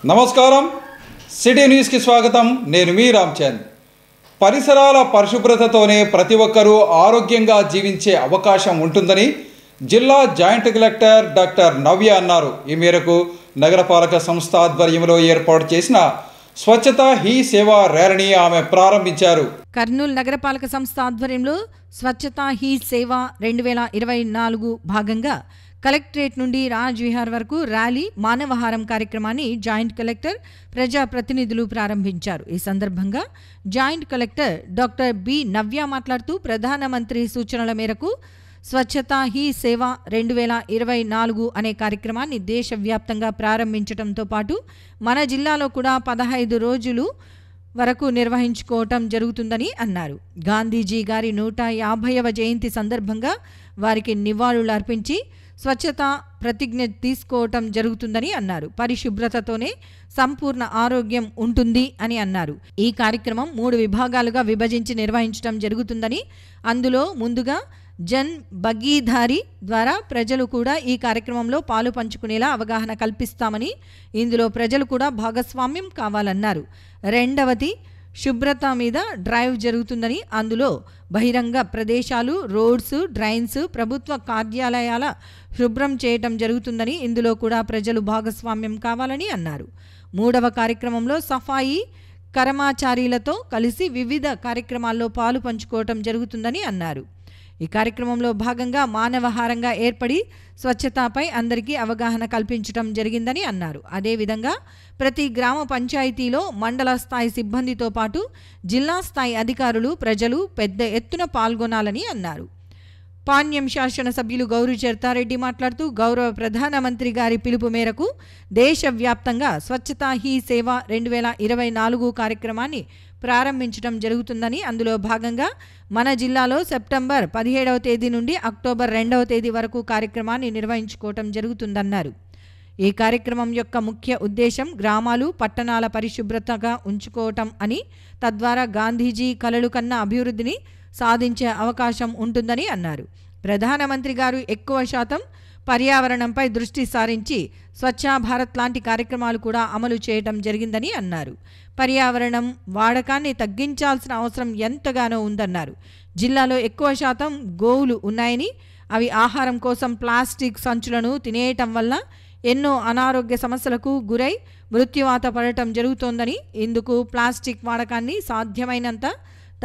నమస్కారం, సిటీ న్యూస్కి స్వాగతం. నేను మీ రామ్చంద్. పరిసరాల పరిశుభ్రతతోనే ప్రతి ఒక్కరూ ఆరోగ్యంగా జీవించే అవకాశం ఉంటుందని జిల్లా జాయింట్ కలెక్టర్ డాక్టర్ నవ్య అన్నారు. ఈ మేరకు నగరపాలక సంస్థ ఆధ్వర్యంలో ఏర్పాటు చేసిన స్వచ్ఛత హీ సేవా ర్యాలీని ఆమె ప్రారంభించారు. కర్నూలు నగరపాలక సంస్థ ఆధ్వర్యంలో స్వచ్ఛత హీ సేవ 2024 భాగంగా కలెక్టరేట్ నుండి రాజ్ విహార్ వరకు ర్యాలీ మానవహారం కార్యక్రమాన్ని జాయింట్ కలెక్టర్ ప్రజాప్రతినిధులు ప్రారంభించారు. ఈ సందర్భంగా జాయింట్ కలెక్టర్ డాక్టర్ బి నవ్య మాట్లాడుతూ ప్రధానమంత్రి సూచనల మేరకు స్వచ్ఛత హీ సేవ 2024 అనే కార్యక్రమాన్ని దేశవ్యాప్తంగా ప్రారంభించడంతో పాటు మన జిల్లాలో కూడా 15 రోజులు వరకు నిర్వహించుకోవటం జరుగుతుందని అన్నారు. గాంధీజీ గారి 150వ జయంతి సందర్భంగా వారికి నివాళులు అర్పించి స్వచ్ఛత ప్రతిజ్ఞ తీసుకోవటం జరుగుతుందని అన్నారు. పరిశుభ్రతతోనే సంపూర్ణ ఆరోగ్యం ఉంటుంది అని అన్నారు. ఈ కార్యక్రమం 3 విభాగాలుగా విభజించి నిర్వహించడం జరుగుతుందని, అందులో ముందుగా జన్ భగీదారీ ద్వారా ప్రజలు కూడా ఈ కార్యక్రమంలో పాలు పంచుకునేలా అవగాహన కల్పిస్తామని, ఇందులో ప్రజలు కూడా భాగస్వామ్యం కావాలన్నారు. రెండవది శుభ్రత మీద డ్రైవ్ జరుగుతుందని, అందులో బహిరంగ ప్రదేశాలు, రోడ్స్, డ్రైన్స్, ప్రభుత్వ కార్యాలయాల శుభ్రం చేయటం జరుగుతుందని, ఇందులో కూడా ప్రజలు భాగస్వామ్యం కావాలని అన్నారు. మూడవ కార్యక్రమంలో సఫాయి కర్మచారీలతో కలిసి వివిధ కార్యక్రమాల్లో పాలు పంచుకోవటం జరుగుతుందని అన్నారు. ఈ కార్యక్రమంలో భాగంగా మానవహారంగా ఏర్పడి స్వచ్ఛతపై అందరికీ అవగాహన కల్పించడం జరిగిందని అన్నారు. అదేవిధంగా ప్రతి గ్రామ పంచాయతీలో మండల స్థాయి సిబ్బందితో పాటు జిల్లా స్థాయి అధికారులు, ప్రజలు పెద్ద ఎత్తున పాల్గొనాలని అన్నారు. పాణ్యం శాసనసభ్యులు గౌరీ చరితారెడ్డి మాట్లాడుతూ గౌరవ ప్రధానమంత్రి గారి పిలుపు మేరకు దేశవ్యాప్తంగా స్వచ్ఛత హీ సేవ 2024 కార్యక్రమాన్ని ప్రారంభించడం జరుగుతుందని, అందులో భాగంగా మన జిల్లాలో సెప్టెంబర్ 17వ తేదీ నుండి అక్టోబర్ 2వ తేదీ వరకు కార్యక్రమాన్ని నిర్వహించుకోవటం జరుగుతుందన్నారు. ఈ కార్యక్రమం యొక్క ముఖ్య ఉద్దేశం గ్రామాలు, పట్టణాల పరిశుభ్రతగా ఉంచుకోవటం అని, తద్వారా గాంధీజీ కలలు కన్న అభివృద్ధిని సాధించే అవకాశం ఉంటుందని అన్నారు. ప్రధానమంత్రి గారు ఎక్కువ శాతం పర్యావరణంపై దృష్టి సారించి స్వచ్ఛ భారత్ లాంటి కార్యక్రమాలు కూడా అమలు చేయడం జరిగిందని అన్నారు. పర్యావరణం వాడకాన్ని తగ్గించాల్సిన అవసరం ఎంతగానో ఉందన్నారు. జిల్లాలో ఎక్కువ శాతం గోవులు ఉన్నాయని, అవి ఆహారం కోసం ప్లాస్టిక్ సంచులను తినేయటం వల్ల ఎన్నో అనారోగ్య సమస్యలకు గురై మృత్యువాత పడటం జరుగుతోందని, ఇందుకు ప్లాస్టిక్ వాడకాన్ని సాధ్యమైనంత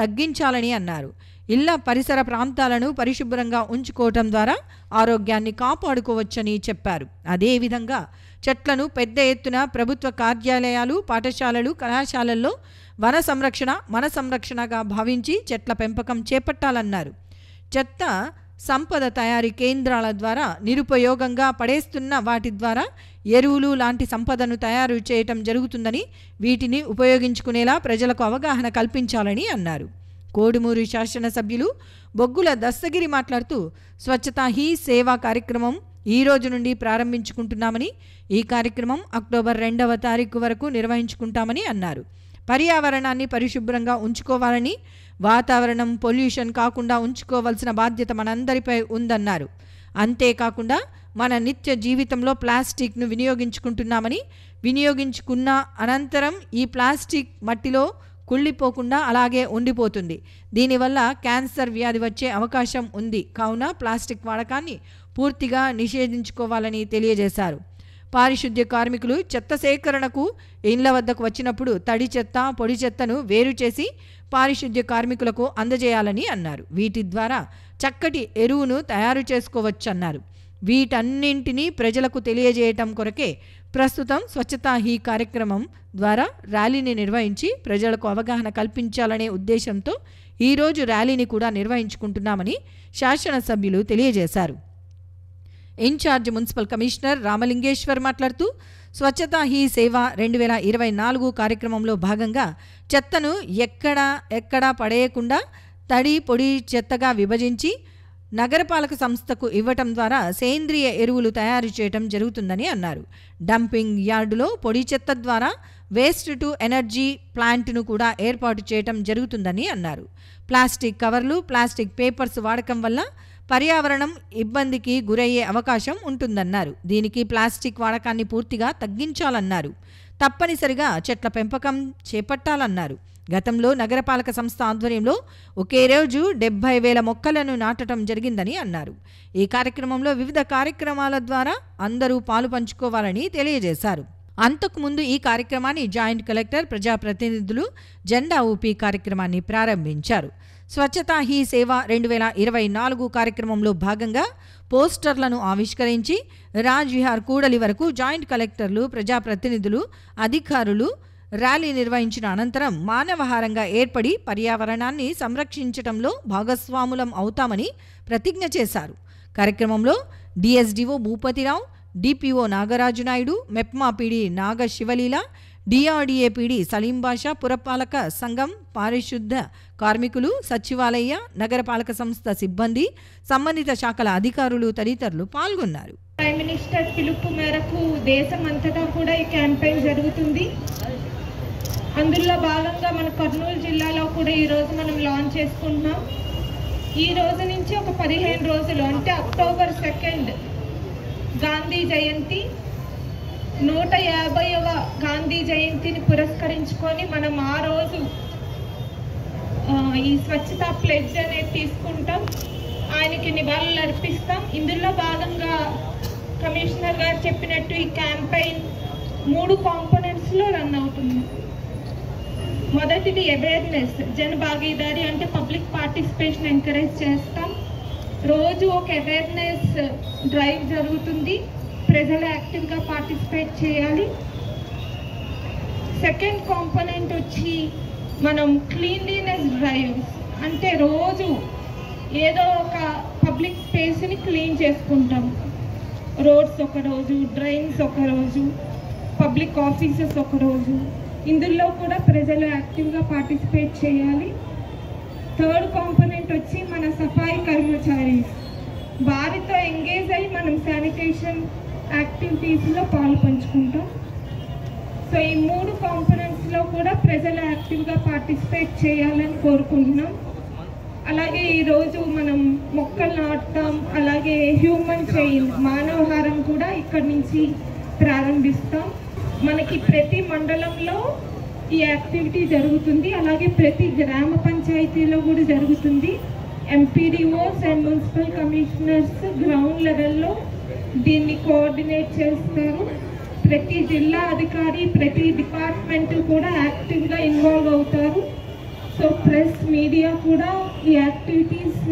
తగ్గించాలని అన్నారు. ఇళ్ల పరిసర ప్రాంతాలను పరిశుభ్రంగా ఉంచుకోవటం ద్వారా ఆరోగ్యాన్ని కాపాడుకోవచ్చని చెప్పారు. అదేవిధంగా చెట్లను పెద్ద ఎత్తున ప్రభుత్వ కార్యాలయాలు, పాఠశాలలు, కళాశాలల్లో వన సంరక్షణ మన సంరక్షణగా భావించి చెట్ల పెంపకం చేపట్టాలన్నారు. చెత్త సంపద తయారీ కేంద్రాల ద్వారా నిరుపయోగంగా పడేస్తున్న వాటి ద్వారా ఎరువులు లాంటి సంపదను తయారు చేయటం జరుగుతుందని, వీటిని ఉపయోగించుకునేలా ప్రజలకు అవగాహన కల్పించాలని అన్నారు. కోడుమూరు శాసనసభ్యులు బొగ్గుల దస్తగిరి మాట్లాడుతూ స్వచ్ఛత హీ సేవా కార్యక్రమం ఈ రోజు నుండి ప్రారంభించుకుంటున్నామని, ఈ కార్యక్రమం అక్టోబర్ 2వ తారీఖు వరకు నిర్వహించుకుంటామని అన్నారు. పర్యావరణాన్ని పరిశుభ్రంగా ఉంచుకోవాలని, వాతావరణం పొల్యూషన్ కాకుండా ఉంచుకోవాల్సిన బాధ్యత మనందరిపై ఉందన్నారు. అంతేకాకుండా మన నిత్య జీవితంలో ప్లాస్టిక్ను వినియోగించుకుంటున్నామని, వినియోగించుకున్న అనంతరం ఈ ప్లాస్టిక్ మట్టిలో కుళ్ళిపోకుండా అలాగే ఉండిపోతుంది. దీనివల్ల క్యాన్సర్ వ్యాధి వచ్చే అవకాశం ఉంది. కావున ప్లాస్టిక్ వాడకాన్ని పూర్తిగా నిషేధించుకోవాలని తెలియజేశారు. పారిశుద్ధ్య కార్మికులు చెత్త సేకరణకు ఇండ్ల వద్దకు వచ్చినప్పుడు తడి చెత్త, పొడి చెత్తను వేరు చేసి పారిశుద్ధ్య కార్మికులకు అందజేయాలని అన్నారు. వీటి ద్వారా చక్కటి ఎరువును తయారు చేసుకోవచ్చన్నారు. వీటన్నింటినీ ప్రజలకు తెలియజేయటం కొరకే ప్రస్తుతం స్వచ్ఛతా హీ కార్యక్రమం ద్వారా ర్యాలీని నిర్వహించి ప్రజలకు అవగాహన కల్పించాలనే ఉద్దేశంతో ఈరోజు ర్యాలీని కూడా నిర్వహించుకుంటున్నామని శాసనసభ్యులు తెలియజేశారు. ఇన్ఛార్జ్ మున్సిపల్ కమిషనర్ రామలింగేశ్వర్ మాట్లాడుతూ స్వచ్ఛతా హీ సేవ 2024 కార్యక్రమంలో భాగంగా చెత్తను ఎక్కడా పడేయకుండా తడి, పొడి చెత్తగా విభజించి నగరపాలక సంస్థకు ఇవ్వటం ద్వారా సేంద్రియ ఎరువులు తయారు చేయటం జరుగుతుందని అన్నారు. డంపింగ్ యార్డులో పొడి చెత్త ద్వారా వేస్ట్ టు ఎనర్జీ ప్లాంట్ను కూడా ఏర్పాటు చేయటం జరుగుతుందని అన్నారు. ప్లాస్టిక్ కవర్లు, ప్లాస్టిక్ పేపర్స్ వాడకం వల్ల పర్యావరణం ఇబ్బందికి గురయ్యే అవకాశం ఉంటుందన్నారు. దీనికి ప్లాస్టిక్ వాడకాన్ని పూర్తిగా తగ్గించాలన్నారు. తప్పనిసరిగా చెట్ల పెంపకం చేపట్టాలన్నారు. గతంలో నగరపాలక సంస్థ ఆధ్వర్యంలో ఒకే రోజు 70,000 మొక్కలను నాటడం జరిగిందని అన్నారు. ఈ కార్యక్రమంలో వివిధ కార్యక్రమాల ద్వారా అందరూ పాలు పంచుకోవాలని తెలియజేశారు. అంతకుముందు ఈ కార్యక్రమాన్ని జాయింట్ కలెక్టర్, ప్రజాప్రతినిధులు జెండా ఊపి కార్యక్రమాన్ని ప్రారంభించారు. స్వచ్ఛతా హీ సేవ 2024 కార్యక్రమంలో భాగంగా పోస్టర్లను ఆవిష్కరించి రాజ్ విహార్ కూడలి వరకు జాయింట్ కలెక్టర్లు, ప్రజాప్రతినిధులు, అధికారులు ర్యాలీ నిర్వహించిన అనంతరం మానవహారంగా ఏర్పడి పర్యావరణాన్ని సంరక్షించడంలో భాగస్వాములం అవుతామని ప్రతిజ్ఞ చేశారు. కార్యక్రమంలో DSDO Bhupathirao, DPO Nagaraju Naidu, Mepma PD Naga Sivaleela, DRDA PD Saleem Basha, పురపాలక సంఘం, పారిశుద్ధ కార్మికులు, సచివాలయ, నగరపాలక సంస్థ సిబ్బంది, సంబంధిత శాఖల అధికారులు తదితరులు పాల్గొన్నారు. ప్రైమ్ మినిస్టర్ పిలుపు మేరకు దేశమంతటా కూడా ఈ క్యాంపెయిన్ జరుగుతుంది. అందులో భాగంగా మన కర్నూలు జిల్లాలో కూడా ఈరోజు మనం లాంచ్ చేసుకుంటున్నాం. ఈ రోజు నుంచి ఒక 15 రోజులు అంటే అక్టోబర్ 2 గాంధీ జయంతి, 150వ గాంధీ జయంతిని పురస్కరించుకొని మనం ఆ రోజు ఈ స్వచ్ఛతా ప్లెడ్జ్ అనేది తీసుకుంటాం, ఆయనకి నివాళులు అర్పిస్తాం. ఇందులో భాగంగా కమిషనర్ గారు చెప్పినట్టు ఈ క్యాంపెయిన్ 3 కాంపోనెంట్స్లో రన్ అవుతుంది. మొదటిది అవేర్నెస్, జన భాగీదారి అంటే పబ్లిక్ పార్టిసిపేషన్ ఎంకరేజ్ చేస్తాం. రోజు ఒక అవేర్నెస్ డ్రైవ్ జరుగుతుంది, ప్రజలు యాక్టివ్గా పార్టిసిపేట్ చేయాలి. సెకండ్ కాంపోనెంట్ వచ్చి మనం క్లీన్లీనెస్ డ్రైవ్స్ అంటే రోజు ఏదో ఒక పబ్లిక్ స్పేస్ని క్లీన్ చేసుకుంటాం. రోడ్స్ ఒకరోజు, డ్రైన్స్ ఒకరోజు, పబ్లిక్ ఆఫీసెస్ ఒకరోజు. ఇందులో కూడా ప్రజలు యాక్టివ్గా పార్టిసిపేట్ చేయాలి. థర్డ్ కాంపోనెంట్ వచ్చి మన సఫాయి కర్మచారీస్, వారితో ఎంగేజ్ అయ్యి మనం శానిటేషన్ యాక్టివిటీస్లో పాలు పంచుకుంటాం. సో ఈ 3 కాంపోనెంట్స్లో కూడా ప్రజలు యాక్టివ్గా పార్టిసిపేట్ చేయాలని కోరుకుంటున్నాం. అలాగే ఈరోజు మనం మొక్కలు నాటుతాం. అలాగే హ్యూమన్ చైన్ మానవహారం కూడా ఇక్కడి నుంచి ప్రారంభిస్తాం. మనకి ప్రతి మండలంలో ఈ యాక్టివిటీ జరుగుతుంది. అలాగే ప్రతి గ్రామ పంచాయతీలో కూడా జరుగుతుంది. MPDOs and municipal commissioners ground లెవెల్లో దీన్ని కోఆర్డినేట్ చేస్తారు. ప్రతి జిల్లా అధికారి, ప్రతి డిపార్ట్మెంట్ కూడా యాక్టివ్గా ఇన్వాల్వ్ అవుతారు. సో ప్రెస్, మీడియా కూడా ఈ యాక్టివిటీస్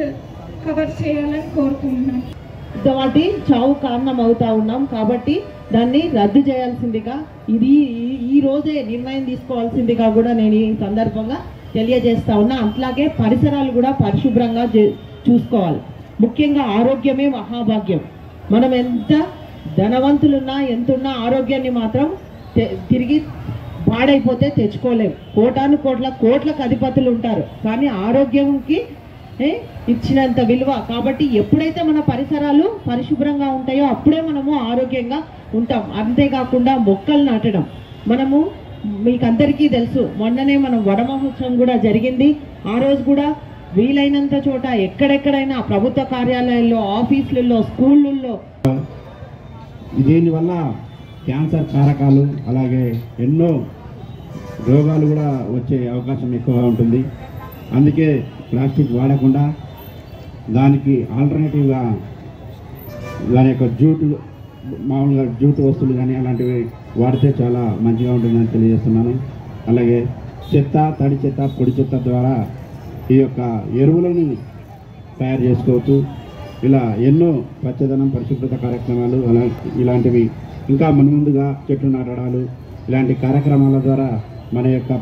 కవర్ చేయాలని కోరుకుంటున్నాను. వాటి చావు కారణం అవుతా ఉన్నాం కాబట్టి దాన్ని రద్దు చేయాల్సిందిగా ఈ రోజే నిర్ణయం తీసుకోవాల్సిందిగా కూడా నేను ఈ సందర్భంగా తెలియజేస్తా ఉన్నా. అట్లాగే పరిసరాలు కూడా పరిశుభ్రంగా చూసుకోవాలి. ముఖ్యంగా ఆరోగ్యమే మహాభాగ్యం. మనం ఎంత ధనవంతులున్నా ఎంతున్నా ఆరోగ్యాన్ని మాత్రం తిరిగి పాడైపోతే తెచ్చుకోలేము. కోట్లకు అధిపతులు ఉంటారు, కానీ ఆరోగ్యంకి ఇచ్చినంత విలువ. కాబట్టి ఎప్పుడైతే మన పరిసరాలు పరిశుభ్రంగా ఉంటాయో అప్పుడే మనము ఆరోగ్యంగా ఉంటాం. అంతేకాకుండా మొక్కలు నాటడం, మనము మీకు అందరికీ తెలుసు, మొన్ననే మనం వన మహోత్సవం కూడా జరిగింది. ఆ రోజు కూడా వీలైనంత చోట ఎక్కడెక్కడైనా ప్రభుత్వ కార్యాలయాల్లో, ఆఫీసులలో, స్కూళ్ళల్లో దీనివల్ల క్యాన్సర్ కారకాలు అలాగే ఎన్నో రోగాలు కూడా వచ్చే అవకాశం ఎక్కువగా ఉంటుంది. అందుకే ప్లాస్టిక్ వాడకుండా దానికి ఆల్టర్నేటివ్గా దాని యొక్క మామూలుగా జూటు వస్తువులు కానీ అలాంటివి వాడితే చాలా మంచిగా ఉంటుందని తెలియజేస్తున్నాను. అలాగే చెత్త, తడి చెత్త, పొడి చెత్త ద్వారా ఈ యొక్క ఎరువులని తయారు చేసుకోవచ్చు. ఇలా ఎన్నో పచ్చదనం, పరిశుభ్రత కార్యక్రమాలు ఇలాంటివి ఇంకా ముందుగా చెట్లు నాటడాలు ఇలాంటి కార్యక్రమాల ద్వారా మన యొక్క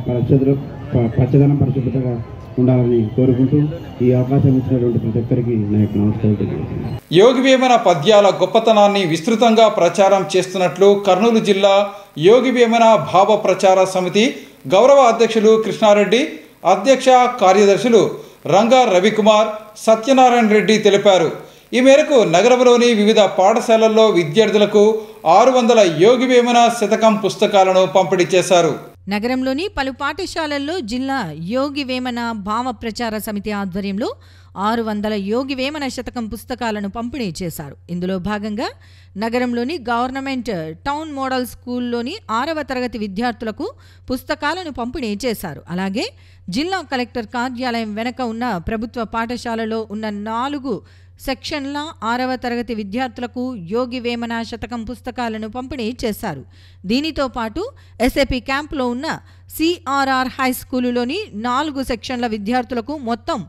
పచ్చదనం, పరిశుభ్రతగా ఉండాలని కోరుకుంటూ ఈ అవకాశం ఇచ్చినటువంటి ప్రతి ఒక్కరికి నా యొక్క నమస్కారం. యోగి వేమన పద్యాల గొప్పతనాన్ని విస్తృతంగా ప్రచారం చేస్తున్నట్లు కర్నూలు జిల్లా యోగి వేమన భావ ప్రచార సమితి గౌరవ అధ్యక్షులు కృష్ణారెడ్డి, అధ్యక్ష కార్యదర్శులు రంగా రవికుమార్, సత్యనారాయణ రెడ్డి తెలిపారు. ఈ మేరకు నగరంలోని వివిధ పాఠశాలల్లో విద్యార్థులకు 600 యోగి వేమన శతకం పుస్తకాలను పంపిణీ చేశారు. నగరంలోని పలు పాఠశాలల్లో జిల్లా యోగి వేమన భావ ప్రచార సమితి ఆధ్వర్యంలో 600 యోగి వేమన శతకం పుస్తకాలను పంపిణీ చేశారు. ఇందులో భాగంగా నగరంలోని గవర్నమెంట్ టౌన్ మోడల్ స్కూల్లోని 6వ తరగతి విద్యార్థులకు పుస్తకాలను పంపిణీ చేశారు. అలాగే జిల్లా కలెక్టర్ కార్యాలయం వెనక ఉన్న ప్రభుత్వ పాఠశాలలో ఉన్న 4 సెక్షన్ల 6వ తరగతి విద్యార్థులకు యోగి వేమన శతకం పుస్తకాలను పంపిణీ చేశారు. దీనితో పాటు ఎస్ఏపీ క్యాంపులో ఉన్న సిఆర్ఆర్ హై స్కూలులోని 4 సెక్షన్ల విద్యార్థులకు మొత్తం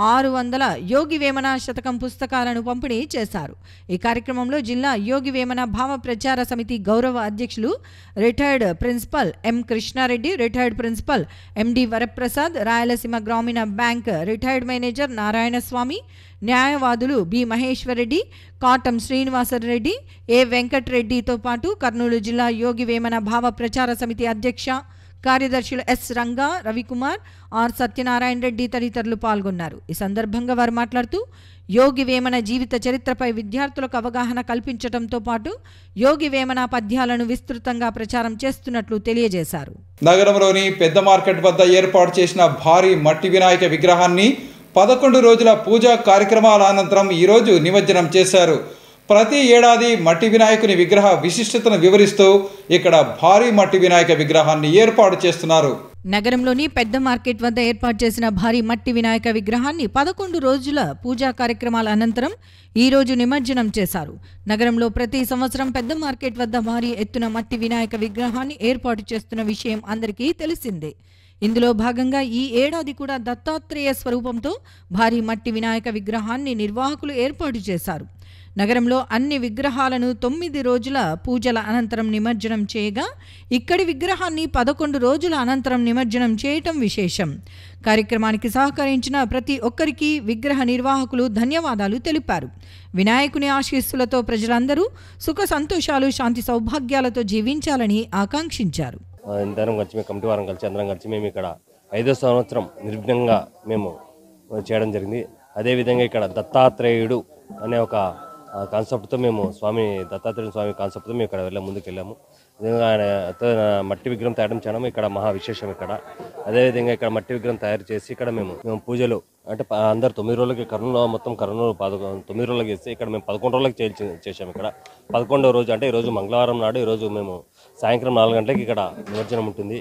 600 యోగి వేమన శతకం పుస్తకాలను పంపిణీ చేశారు. ఈ కార్యక్రమంలో జిల్లా యోగి వేమన భావ ప్రచార సమితి గౌరవ అధ్యక్షులు retired principal M Krishnareddy, retired principal MD Varaprasad, Rayalaseema గ్రామీణ బ్యాంక్ రిటైర్డ్ మేనేజర్ నారాయణస్వామి, న్యాయవాదులు బి మహేశ్వరరెడ్డి, కాటం శ్రీనివాసరెడ్డి, ఏ వెంకటరెడ్డితో పాటు కర్నూలు జిల్లా యోగి వేమన భావ ప్రచార సమితి అధ్యక్ష కార్యదర్శులు ఎస్ రంగా, రవికుమార్, ఆర్ సత్యనారాయణ రెడ్డి తదితరులు పాల్గొన్నారు. ఈ సందర్భంగా వారు మాట్లాడుతూ యోగి వేమన జీవిత చరిత్రపై విద్యార్థులకు అవగాహన కల్పించడంతో పాటు యోగి వేమన పద్యాలను విస్తృతంగా ప్రచారం చేస్తున్నట్లు తెలియజేశారు. నగరంలోని పెద్ద మార్కెట్ వద్ద ఏర్పాటు చేసిన భారీ మట్టి వినాయక విగ్రహాన్ని 11 రోజుల పూజా కార్యక్రమాల అనంతరం ఈరోజు నిమజ్జనం చేశారు. ప్రతి ఏడాది మట్టి వినాయకుని విగ్రహ విశిష్టతను వివరిస్తూ ఇక్కడ భారీ మట్టి వినాయక విగ్రహాన్ని ఏర్పాటు చేస్తున్నారు. నగరంలోని పెద్ద మార్కెట్ వద్ద ఏర్పాటు చేసిన భారీ మట్టి వినాయక విగ్రహాన్ని 11 రోజుల పూజా కార్యక్రమాల అనంతరం ఈరోజు నిమజ్జనం చేశారు. నగరంలో ప్రతి సంవత్సరం పెద్ద మార్కెట్ వద్ద భారీ ఎత్తున మట్టి వినాయక విగ్రహాన్ని ఏర్పాటు చేస్తున్న విషయం అందరికీ తెలిసిందే. ఇందులో భాగంగా ఈ ఏడాది కూడా దత్తాత్రేయ స్వరూపంతో భారీ మట్టి వినాయక విగ్రహాన్ని నిర్వాహకులు ఏర్పాటు చేశారు. నగరంలో అన్ని విగ్రహాలను 9 రోజుల పూజల అనంతరం నిమజ్జనం చేయగా ఇక్కడి విగ్రహాన్ని 11 రోజుల అనంతరం నిమజ్జనం చేయటం విశేషం. కార్యక్రమానికి సహకరించిన ప్రతి ఒక్కరికి విగ్రహ నిర్వాహకులు ధన్యవాదాలు తెలిపారు. వినాయకుని ఆశీస్సులతో ప్రజలందరూ సుఖ సంతోషాలు, శాంతి సౌభాగ్యాలతో జీవించాలని ఆకాంక్షించారు. అందరం కలిసి మేము కమిటీ వారం కలిసి అందరం కలిసి మేము ఇక్కడ 5వ సంవత్సరం నిర్విఘ్నంగా మేము చేయడం జరిగింది. అదేవిధంగా ఇక్కడ దత్తాత్రేయుడు అనే ఒక కాన్సెప్ట్తో మేము దత్తాత్రేయుడు స్వామి కాన్సెప్ట్తో మేము ఇక్కడ ముందుకు వెళ్ళాము. ఆయన మట్టి విగ్రహం తయారు చేయడం ఇక్కడ మహా విశేషం. ఇక్కడ అదేవిధంగా ఇక్కడ మట్టి విగ్రహం తయారు చేసి ఇక్కడ మేము పూజలు అంటే అందరు 9 రోజులకి కర్నూలు 9 రోజులకి చేస్తే ఇక్కడ మేము 11 రోజులకి చేసాము. ఇక్కడ 11వ రోజు అంటే ఈరోజు మంగళవారం నాడు ఈరోజు మేము సాయంత్రం 4 గంటలకి ఇక్కడ నిమజ్జనం ఉంటుంది.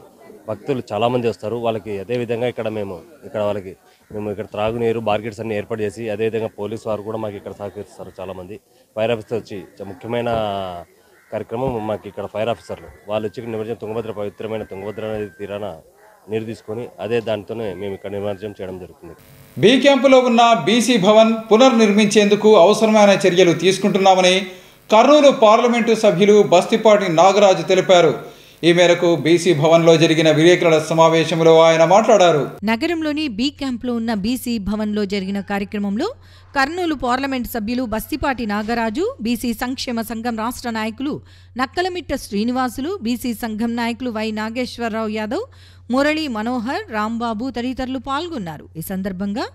భక్తులు చాలామంది వస్తారు. వాళ్ళకి అదేవిధంగా ఇక్కడ మేము ఇక్కడ త్రాగునీరు బార్కెట్స్ అన్ని ఏర్పాటు చేసి అదేవిధంగా పోలీసు వారు కూడా మాకు ఇక్కడ సహకరిస్తారు. చాలామంది ఫైర్ ఆఫీసర్ వచ్చి ముఖ్యమైన కార్యక్రమం మాకు ఇక్కడ ఫైర్ ఆఫీసర్లు వాళ్ళు వచ్చి నిమజ్జనం తుంగభద్ర పవిత్రమైన తుంగభద్ర నది తీరాన నీరు తీసుకొని అదే దాంతోనే మేము ఇక్కడ నిమజ్జనం చేయడం జరుగుతుంది. బి క్యాంపులో ఉన్న బీసీ భవన్ పునర్నిర్మించేందుకు అవసరమైన చర్యలు తీసుకుంటున్నామని కర్నూలు పార్లమెంటు సభ్యులు బస్తిపాటి నాగరాజు తెలిపారు. ఈ మేరకు బీసీ భవన్లో జరిగిన విలేకరుల సమావేశంలో ఆయన మాట్లాడారు. నగరంలోని బి క్యాంప్లో ఉన్న బీసీ భవన్లో జరిగిన కార్యక్రమంలో కర్నూలు పార్లమెంట్ సభ్యులు బస్తిపాటి నాగరాజు, బీసీ సంక్షేమ సంఘం రాష్ట్ర నాయకులు నక్కలమిట్ట శ్రీనివాసులు, బీసీ సంఘం నాయకులు వై నాగేశ్వరరావు యాదవ్, మురళీ మనోహర్, రాంబాబు తదితరులు పాల్గొన్నారు. ఈ సందర్భంగా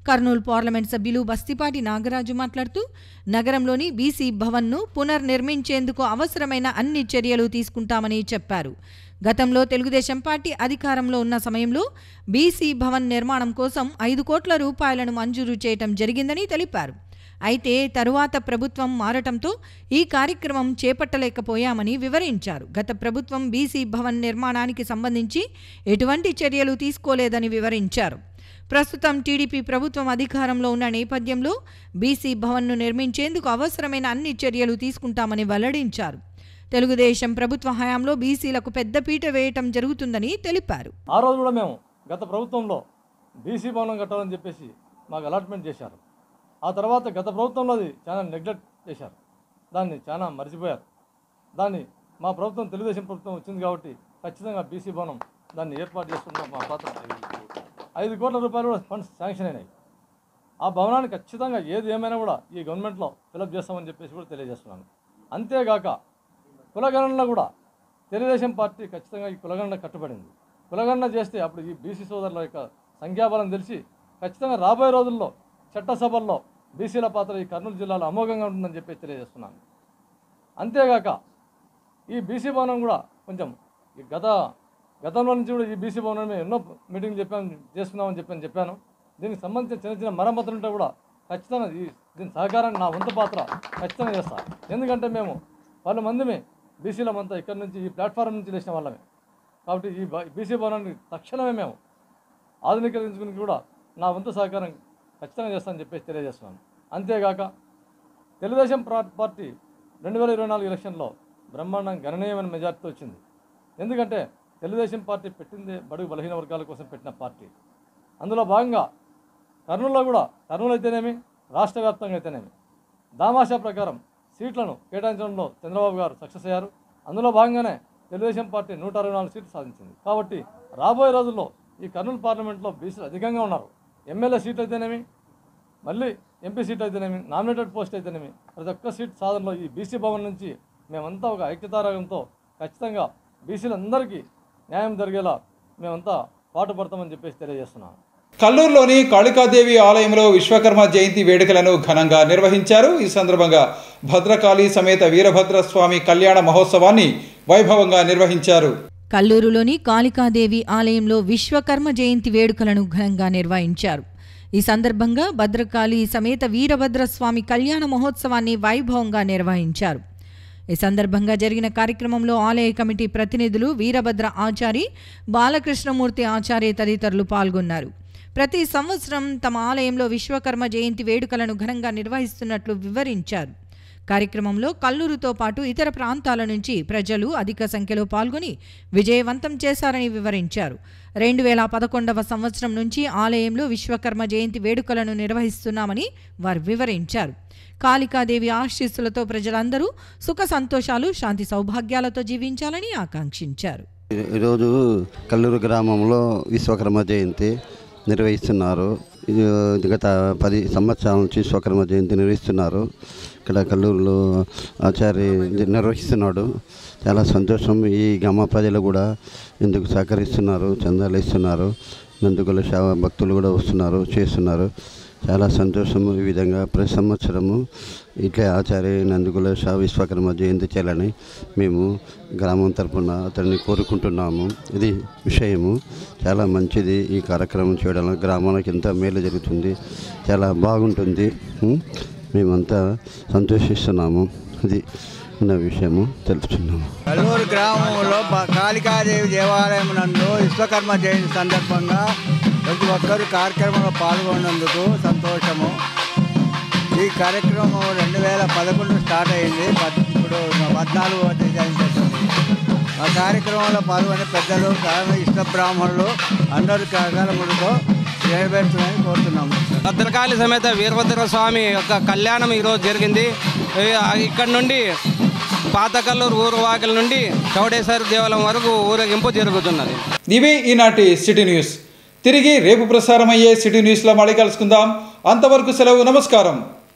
కర్నూలు పార్లమెంట్ సభ్యులు బస్తిపాటి నాగరాజు మాట్లాడుతూ నగరంలోని బీసీ భవన్ను పునర్నిర్మించేందుకు అవసరమైన అన్ని చర్యలు తీసుకుంటామని చెప్పారు. గతంలో తెలుగుదేశం పార్టీ అధికారంలో ఉన్న సమయంలో బీసీ భవన్ నిర్మాణం కోసం 5 కోట్ల రూపాయలను మంజూరు చేయటం జరిగిందని తెలిపారు. అయితే తరువాత ప్రభుత్వం మారటంతో ఈ కార్యక్రమం చేపట్టలేకపోయామని వివరించారు. గత ప్రభుత్వం బీసీ భవన్ నిర్మాణానికి సంబంధించి ఎటువంటి చర్యలు తీసుకోలేదని వివరించారు. ప్రస్తుతం టీడీపీ ప్రభుత్వం అధికారంలో ఉన్న నేపథ్యంలో బీసీ భవన్ను నిర్మించేందుకు అవసరమైన అన్ని చర్యలు తీసుకుంటామని వెల్లడించారు. తెలుగుదేశం ప్రభుత్వ హయాంలో బీసీలకు పెద్దపీట వేయటం జరుగుతుందని తెలిపారు. ఆ రోజు కూడా మేము గత ప్రభుత్వంలో బీసీ భవనం కట్టాలని చెప్పేసి మాకు అలాట్మెంట్ చేశారు. ఆ తర్వాత గత ప్రభుత్వంలో అది చాలా నెగ్లెక్ట్ చేశారు. దాన్ని చాలా మర్చిపోయారు. దాన్ని మా ప్రభుత్వం తెలుగుదేశం ప్రభుత్వం వచ్చింది కాబట్టి ఖచ్చితంగా బీసీ భవనం దాన్ని ఏర్పాటు చేసుకుంటాం. మా పాత్ర 5 కోట్ల రూపాయలు కూడా ఫండ్స్ శాంక్షన్ అయినాయి. ఆ భవనాన్ని ఖచ్చితంగా ఏది ఏమైనా కూడా ఈ గవర్నమెంట్లో ఫిలప్ చేస్తామని చెప్పేసి కూడా తెలియజేస్తున్నాను. అంతేగాక కులగణన కూడా తెలుగుదేశం పార్టీ ఖచ్చితంగా ఈ కులగణన కట్టుబడింది. కులగణన చేస్తే అప్పుడు ఈ బీసీ సోదరుల యొక్క సంఖ్యాబలం తెలిసి ఖచ్చితంగా రాబోయే రోజుల్లో చట్టసభల్లో బీసీల పాత్ర ఈ కర్నూలు జిల్లాలో అమోఘంగా ఉంటుందని చెప్పి తెలియజేస్తున్నాను. అంతేగాక ఈ బీసీ భవనం కూడా కొంచెం గత గతంలో నుంచి కూడా ఈ బీసీ భవన్ మేము ఎన్నో మీటింగ్లు చేసుకున్నామని చెప్పాను. దీనికి సంబంధించిన చిన్న చిన్న మరమ్మతులు ఉంటే కూడా ఖచ్చితంగా దీని సహకారాన్ని నా వంతు పాత్ర ఖచ్చితంగా చేస్తాను. ఎందుకంటే మేము 10 మందిమే బీసీలమంతా ఇక్కడ నుంచి ఈ ప్లాట్ఫారం నుంచి లేచిన వాళ్ళమే. కాబట్టి ఈ బీసీ భవనాన్ని తక్షణమే మేము ఆధునీకరించుకుని కూడా నా వంతు సహకారం ఖచ్చితంగా చేస్తానని చెప్పేసి తెలియజేస్తున్నాను. అంతేగాక తెలుగుదేశం పార్టీ 2024 ఎలక్షన్లో బ్రహ్మాండంగా గణనీయమైన మెజార్టీతో వచ్చింది. ఎందుకంటే తెలుగుదేశం పార్టీ పెట్టింది బడుగు బలహీన వర్గాల కోసం పెట్టిన పార్టీ. అందులో భాగంగా కర్నూలులో కూడా, కర్నూలు అయితేనేమి రాష్ట్ర వ్యాప్తంగా అయితేనేమి దామాషా ప్రకారం సీట్లను కేటాయించడంలో చంద్రబాబు గారు సక్సెస్ అయ్యారు. అందులో భాగంగానే తెలుగుదేశం పార్టీ 164 సీట్లు సాధించింది. కాబట్టి రాబోయే రోజుల్లో ఈ కర్నూలు పార్లమెంట్లో బీసీలు అధికంగా ఉన్నారు. ఎమ్మెల్యే సీట్లు అయితేనేమి, మళ్ళీ ఎంపీ సీట్లు అయితేనేమి, నామినేటెడ్ పోస్ట్ అయితేనేమి, ప్రతి ఒక్క సీట్ సాధనలో ఈ బీసీ భవన్ నుంచి మేమంతా ఒక ఐక్యతారాగంతో ఖచ్చితంగా బీసీలందరికీ న్యాయం జరిగేలా మేమంతా పాటుపడతామని చెప్పేసి తెలియజేస్తున్నాను. కల్లూరులోని కాళికాదేవి ఆలయంలో విశ్వకర్మ జయంతి వేడుకలను ఘనంగా నిర్వహించారు. ఈ సందర్భంగా భద్రకాళి సమేత వీరభద్రస్వామి కళ్యాణ మహోత్సవాన్ని వైభవంగా నిర్వహించారు. కల్లూరులోని కాళికాదేవి ఆలయంలో విశ్వకర్మ జయంతి వేడుకలను ఘనంగా నిర్వహించారు. ఈ సందర్భంగా భద్రకాళి సమేత వీరభద్రస్వామి కళ్యాణ మహోత్సవాన్ని వైభవంగా నిర్వహించారు. ఈ సందర్భంగా జరిగిన కార్యక్రమంలో ఆలయ కమిటీ ప్రతినిధులు వీరభద్ర ఆచారి, బాలకృష్ణమూర్తి ఆచార్య తదితరులు పాల్గొన్నారు. ప్రతి సంవత్సరం తమ ఆలయంలో విశ్వకర్మ జయంతి వేడుకలను ఘనంగా నిర్వహిస్తున్నట్లు వివరించారు. కార్యక్రమంలో కల్లూరుతో పాటు ఇతర ప్రాంతాల నుంచి ప్రజలు అధిక సంఖ్యలో పాల్గొని విజయవంతం చేశారని వివరించారు. 2011వ సంవత్సరం నుంచి ఆలయంలో విశ్వకర్మ జయంతి వేడుకలను నిర్వహిస్తున్నామని వారు వివరించారు. కాళికాదేవి ఆశీస్సులతో ప్రజలందరూ సుఖ సంతోషాలు, శాంతి సౌభాగ్యాలతో జీవించాలని ఆకాంక్షించారు. ఈరోజు కల్లూరు గ్రామంలో విశ్వకర్మ జయంతి నిర్వహిస్తున్నారు. గత 10 సంవత్సరాల నుంచి విశ్వకర్మ జయంతి నిర్వహిస్తున్నారు. ఇక్కడ కల్లూరులో ఆచార్య నిర్వహిస్తున్నాడు. చాలా సంతోషం. ఈ గ్రామ ప్రజలు కూడా ఇందుకు సహకరిస్తున్నారు, చందాలు ఇస్తున్నారు, నందుకుల భక్తులు కూడా వస్తున్నారు, చేస్తున్నారు. చాలా సంతోషము. ఈ విధంగా ప్రతి సంవత్సరము ఇట్లా ఆచార్య నందుకుల విశ్వకర్మ జయంతి చేయాలని మేము గ్రామం తరపున అతన్ని కోరుకుంటున్నాము. ఇది విషయము చాలా మంచిది. ఈ కార్యక్రమం చేయడం గ్రామానికి ఎంత మేలు జరుగుతుంది, చాలా బాగుంటుంది. మేమంతా సంతోషిస్తున్నాము. ఇది ఉన్న విషయము తెలుపుతున్నాము. కల్లూరు గ్రామంలో కాళికాదేవి దేవాలయం నందు విశ్వకర్మ జయంతి సందర్భంగా ప్రతి ఒక్కరు కార్యక్రమంలో పాల్గొన్నందుకు సంతోషము. ఈ కార్యక్రమం 2011 స్టార్ట్ అయింది. ఇప్పుడు 14వ తేదీ జరుగుతుంది. ఆ కార్యక్రమంలో పాల్గొనే పెద్దలు, ఇష్ట బ్రాహ్మణులు అందరూ కాగలముడితో నెరవేర్చులని కోరుతున్నాము. భద్రకాళి సమేత వీరభద్ర స్వామి యొక్క కళ్యాణం ఈరోజు జరిగింది. ఇక్కడ నుండి పాతకల్లూరు ఊరువాకిల నుండి చౌడేశ్వర దేవాలయం వరకు ఊరేగింపు జరుగుతున్నది. ఇవి ఈనాటి సిటీ న్యూస్. తిరిగి రేపు ప్రసారమయ్యే సిటీ న్యూస్లో మళ్ళీ కలుసుకుందాం. అంతవరకు సెలవు. నమస్కారం.